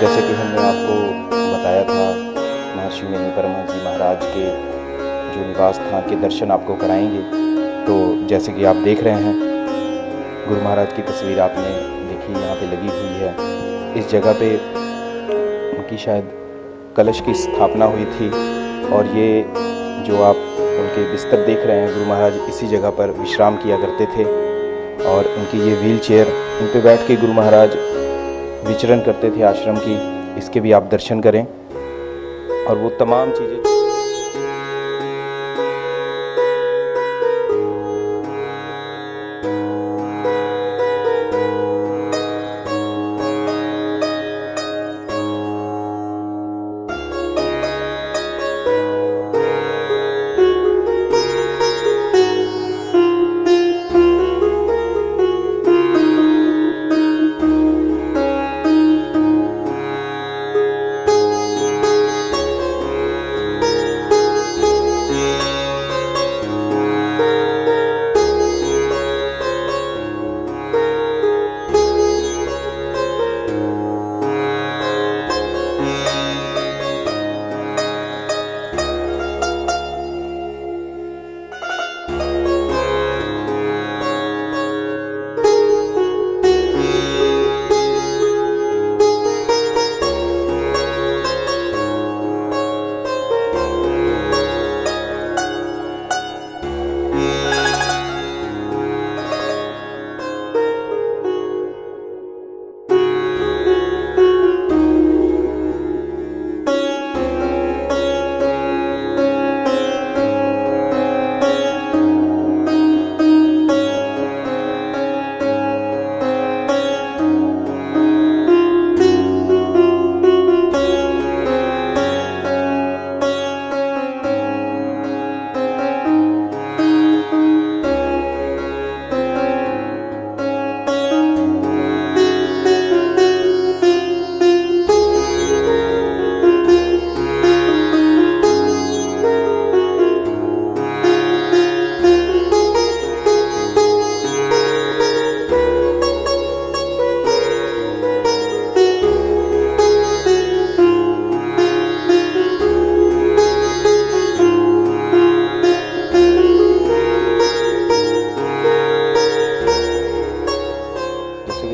जैसे कि हमने आपको बताया था, महर्षि मेनी परमहंस जी महाराज के जो निवास स्थान के दर्शन आपको कराएंगे। तो जैसे कि आप देख रहे हैं, गुरु महाराज की तस्वीर आपने देखी यहाँ पे लगी हुई है। इस जगह पे उनकी शायद कलश की स्थापना हुई थी, और ये जो आप उनके बिस्तर देख रहे हैं, गुरु महाराज इसी जगह पर विश्राम किया करते थे। और उनकी ये व्हील चेयर, इन पे बैठ के गुरु महाराज विचरण करते थे आश्रम की, इसके भी आप दर्शन करें। और वो तमाम चीज़ें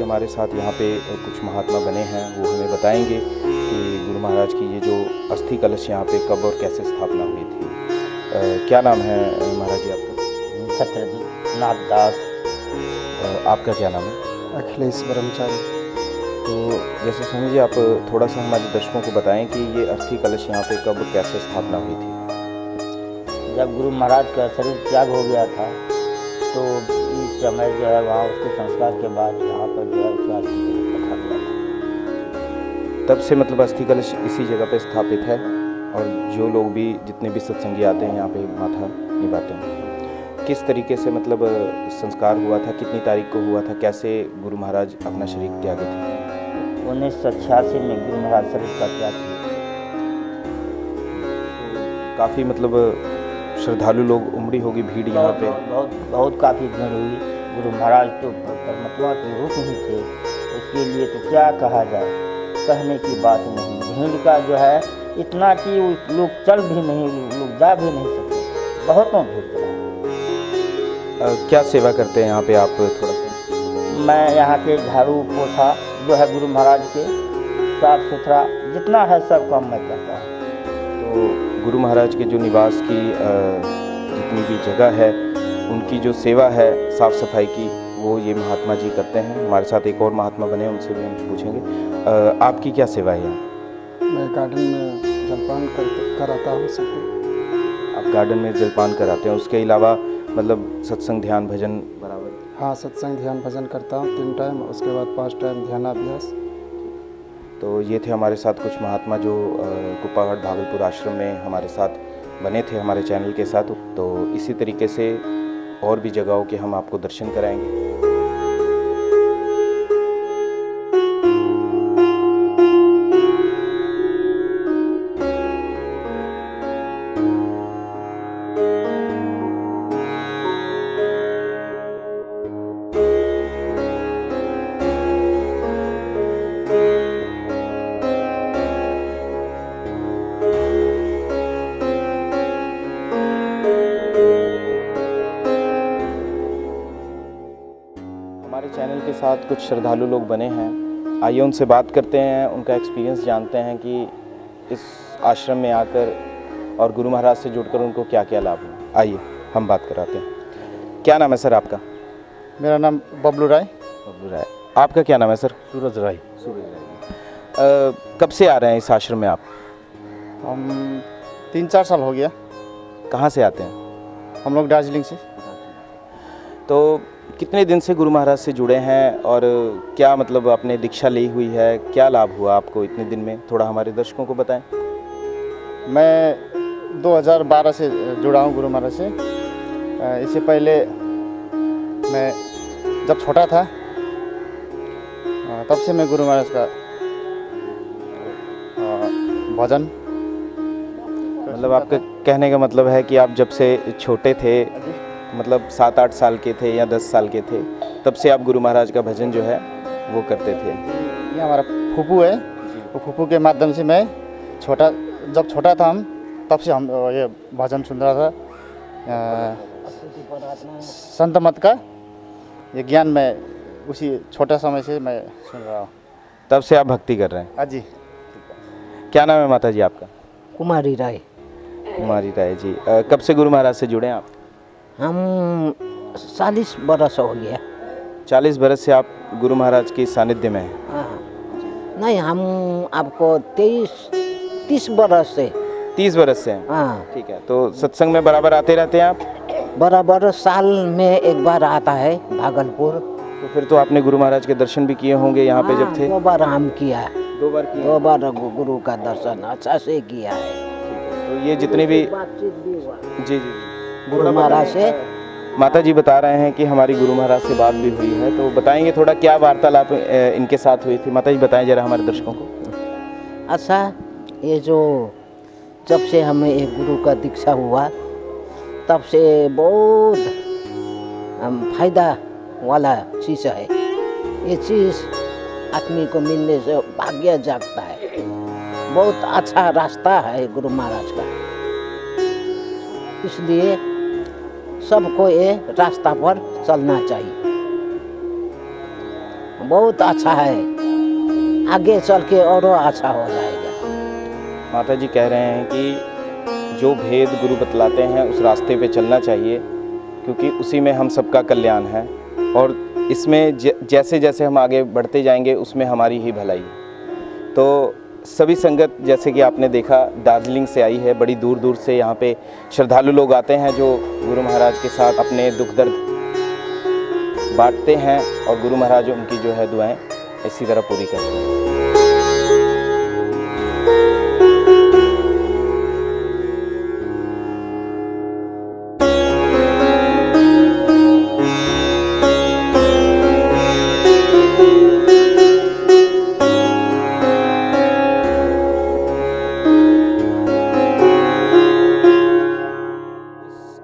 हमारे साथ यहाँ पे कुछ महात्मा बने हैं, वो हमें बताएंगे कि गुरु महाराज की ये जो अस्थि कलश यहाँ पे कब और कैसे स्थापना हुई थी। क्या नाम है महाराज जी आपका? सत्यनाथ दास। आपका क्या नाम है? अखिलेश ब्रह्मचारी। तो जैसे स्वामी जी, आप थोड़ा सा हमारे दर्शकों को बताएं कि ये अस्थि कलश यहाँ पे कब कैसे स्थापना हुई थी। जब गुरु महाराज का शरीर त्याग हो गया था, तो इस समय जो है वहाँ उसके संस्कार के बाद यहाँ पर जो है उसका अस्थि कलश रखा गया था। तब से मतलब अस्थि कलश इसी जगह पे स्थापित है, और जो लोग भी जितने भी सत्संगी आते हैं यहाँ पे माथा निभाते हैं। किस तरीके से मतलब संस्कार हुआ था, कितनी तारीख को हुआ था, कैसे गुरु महाराज अपना शरीर त्यागे थे? 1986 में गुरु महाराज शरीर का त्याग किया। काफ़ी मतलब श्रद्धालु लोग उमड़ी होगी भीड़ यहाँ पे। बहुत काफ़ी भीड़ हुई। गुरु महाराज तो परमात्मा के रूप ही थे, उसके लिए तो क्या कहा जाए, कहने की बात नहीं। भीड़ का जो है इतना कि लोग चल भी नहीं, लोग जा भी नहीं सकते, बहुतों भीड़ चला। क्या सेवा करते हैं यहाँ पे आप थोड़ा सा? मैं यहाँ के झाड़ू पोछा जो है गुरु महाराज के साफ सुथरा जितना है सब काम मैं करता हूँ। तो गुरु महाराज के जो निवास की जितनी भी जगह है, उनकी जो सेवा है साफ़ सफाई की, वो ये महात्मा जी करते हैं। हमारे साथ एक और महात्मा बने, उनसे भी हम पूछेंगे। आपकी क्या सेवा है यहाँ? मैं गार्डन में जलपान कराता हूँ सबको। आप गार्डन में जलपान कराते हैं, उसके अलावा मतलब सत्संग ध्यान भजन बराबर? हाँ, सत्संग ध्यान भजन करता हूँ 3 टाइम, उसके बाद 5 टाइम ध्यानाभ्यास। तो ये थे हमारे साथ कुछ महात्मा जो कुप्पागढ़ भागलपुर आश्रम में हमारे साथ बने थे हमारे चैनल के साथ। तो इसी तरीके से और भी जगहों के हम आपको दर्शन कराएंगे। चैनल के साथ कुछ श्रद्धालु लोग बने हैं, आइए उनसे बात करते हैं, उनका एक्सपीरियंस जानते हैं कि इस आश्रम में आकर और गुरु महाराज से जुड़कर उनको क्या क्या लाभ हुआ। आइए हम बात कराते हैं। क्या नाम है सर आपका? मेरा नाम बबलू राय। बबलू राय। आपका क्या नाम है सर? सूरज राय। सूरज राय। कब से आ रहे हैं इस आश्रम में आप? हम 3-4 साल हो गया। कहाँ से आते हैं? हम लोग दार्जिलिंग से। तो कितने दिन से गुरु महाराज से जुड़े हैं और क्या मतलब आपने दीक्षा ली हुई है, क्या लाभ हुआ आपको इतने दिन में, थोड़ा हमारे दर्शकों को बताएं। मैं 2012 से जुड़ा हूँ गुरु महाराज से। इससे पहले मैं जब छोटा था तब से मैं गुरु महाराज का भजन, मतलब आपका कहने का मतलब है कि आप जब से छोटे थे, मतलब 7-8 साल के थे या 10 साल के थे, तब से आप गुरु महाराज का भजन जो है वो करते थे। ये हमारा फूफू है, वो फूफू के माध्यम से मैं जब छोटा था हम तब से हम ये भजन सुन रहा था। संत मत का ये ज्ञान मैं उसी छोटा समय से मैं सुन रहा हूँ। तब से आप भक्ति कर रहे हैं? हाँ जी। क्या नाम है माता जी आपका? कुमारी राय। कुमारी राय जी। कब से गुरु महाराज से जुड़े हैं आप? हम 40 बरस हो गया। 40 बरस से आप गुरु महाराज के सानिध्य में हैं? हाँ, नहीं हम आपको 30 बरस से। 30 बरस से हैं? हाँ। ठीक है, तो सत्संग में बराबर आते रहते हैं आप? बराबर साल में एक बार आता है भागलपुर। तो फिर तो आपने गुरु महाराज के दर्शन भी किए होंगे यहाँ पे जब थे? 2 बार हम किया है। 2 बार किए? 2 बार गुरु का दर्शन अच्छा से किया है। तो ये जितने भी बातचीत भी हुआ जी जी गुरु महाराज से। माता जी बता रहे हैं कि हमारी गुरु महाराज से बात भी हुई है, तो बताएंगे थोड़ा क्या वार्तालाप इनके साथ हुई थी। माता जी बताएं जरा हमारे दर्शकों को। अच्छा, ये जो जब से हमें एक गुरु का दीक्षा हुआ तब से बहुत फायदा वाला चीज़ है। ये चीज़ आदमी को मिलने से भाग्य जागता है। बहुत अच्छा रास्ता है गुरु महाराज का, इसलिए सबको ये रास्ता पर चलना चाहिए। बहुत अच्छा है, आगे चल के और अच्छा हो जाएगा। माता जी कह रहे हैं कि जो भेद गुरु बतलाते हैं उस रास्ते पे चलना चाहिए, क्योंकि उसी में हम सबका कल्याण है और इसमें जैसे जैसे हम आगे बढ़ते जाएंगे उसमें हमारी ही भलाई है। तो सभी संगत जैसे कि आपने देखा दार्जिलिंग से आई है, बड़ी दूर दूर से यहाँ पे श्रद्धालु लोग आते हैं जो गुरु महाराज के साथ अपने दुख दर्द बांटते हैं और गुरु महाराज उनकी जो है दुआएं इसी तरह पूरी करते हैं।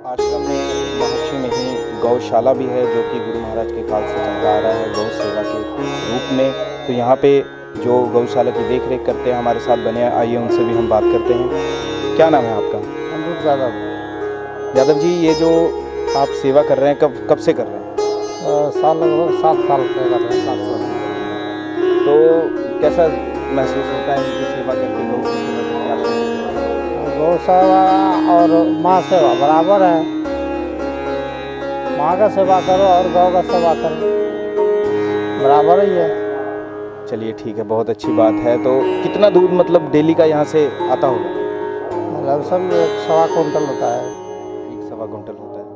आश्रम में महर्षि में ही गौशाला भी है जो कि गुरु महाराज के काल से चलता आ रहा है गौ सेवा के रूप में। तो यहाँ पे जो गौशाला की देख रेख करते हैं हमारे साथ बने हैं, आइए उनसे भी हम बात करते हैं। क्या नाम है आपका? अमृत यादव। यादव जी, ये जो आप सेवा कर रहे हैं कब से कर रहे हैं? साल लगभग 7 साल से कर रहे हैं। 7 साल। तो कैसा महसूस होता है इनकी सेवा करके, गौ की सेवा करके आश्रम की सेवा करके? गौ सेवा और माँ सेवा बराबर है। माँ का सेवा करो और गौ का सेवा करो, बराबर ही है। चलिए ठीक है, बहुत अच्छी बात है। तो कितना दूध मतलब डेली का यहाँ से आता होगा? लमसम 1.25 कुंटल होता है। 1.25 कुंटल होता है।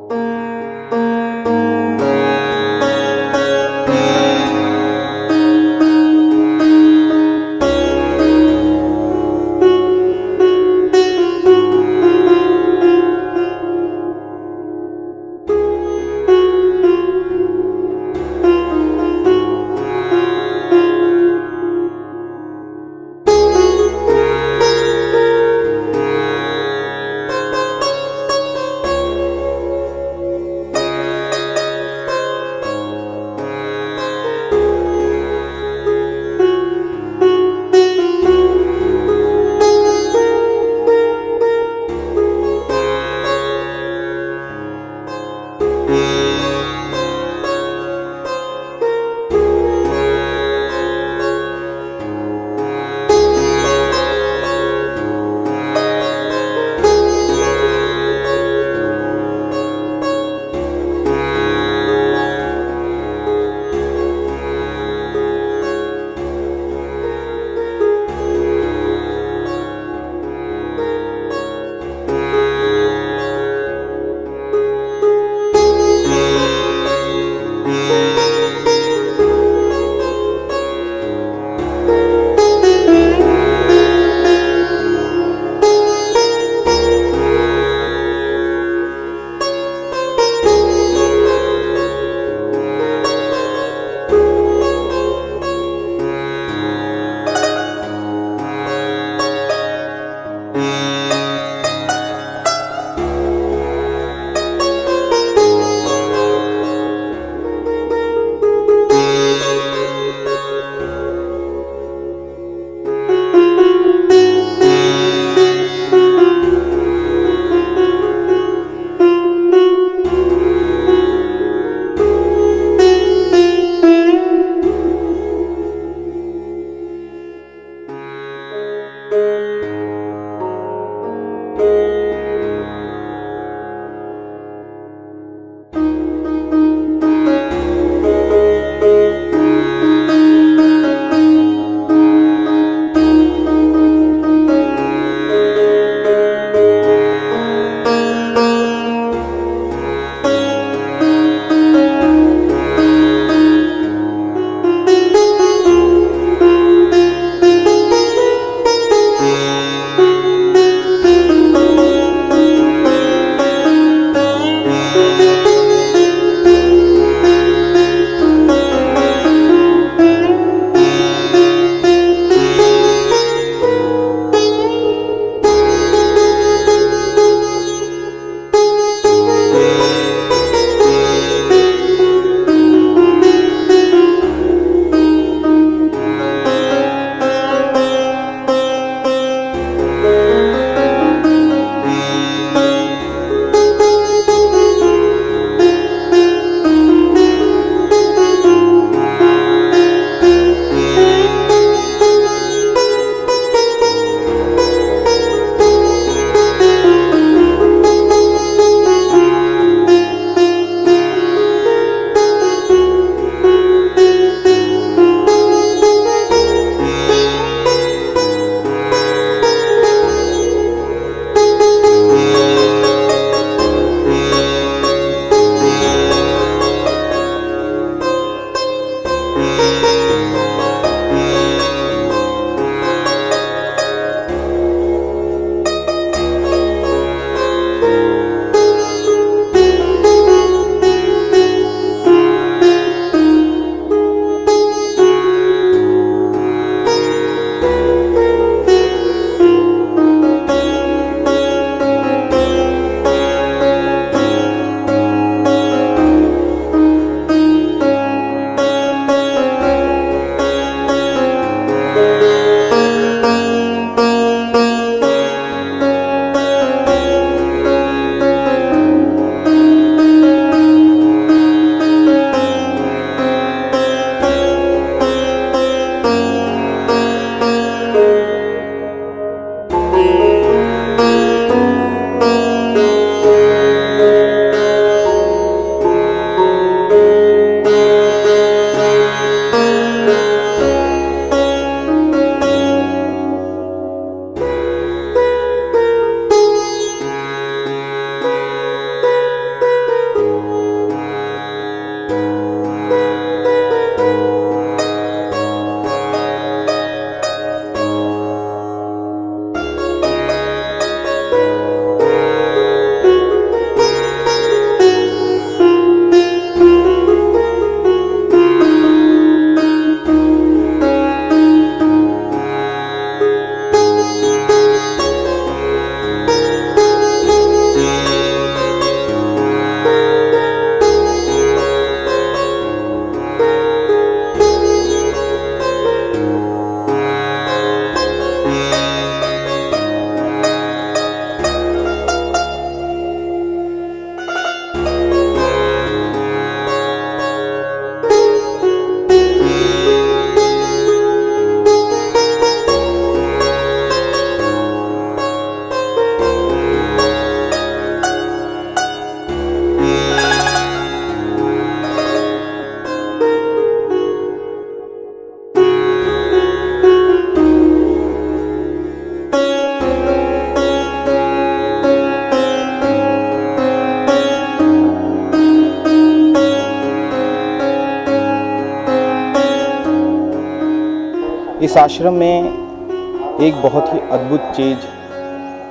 इस आश्रम में एक बहुत ही अद्भुत चीज़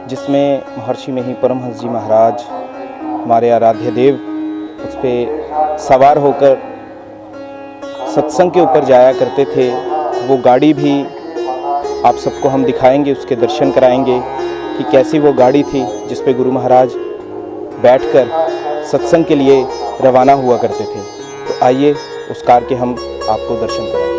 जिसमें महर्षि में ही परमहंस जी महाराज हमारे आराध्य देव उस पर सवार होकर सत्संग के ऊपर जाया करते थे, वो गाड़ी भी आप सबको हम दिखाएंगे, उसके दर्शन कराएंगे कि कैसी वो गाड़ी थी जिस पे गुरु महाराज बैठकर सत्संग के लिए रवाना हुआ करते थे। तो आइए उस कार के हम आपको दर्शन कराएंगे।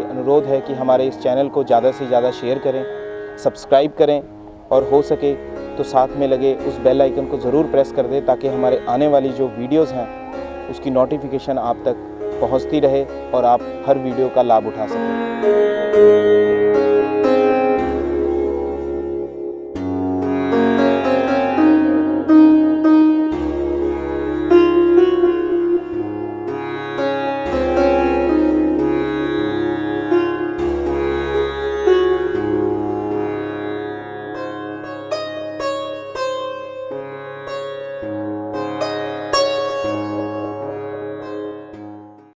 अनुरोध है कि हमारे इस चैनल को ज़्यादा से ज़्यादा शेयर करें, सब्सक्राइब करें और हो सके तो साथ में लगे उस बेल आइकन को ज़रूर प्रेस कर दें ताकि हमारे आने वाली जो वीडियोस हैं उसकी नोटिफिकेशन आप तक पहुंचती रहे और आप हर वीडियो का लाभ उठा सकें।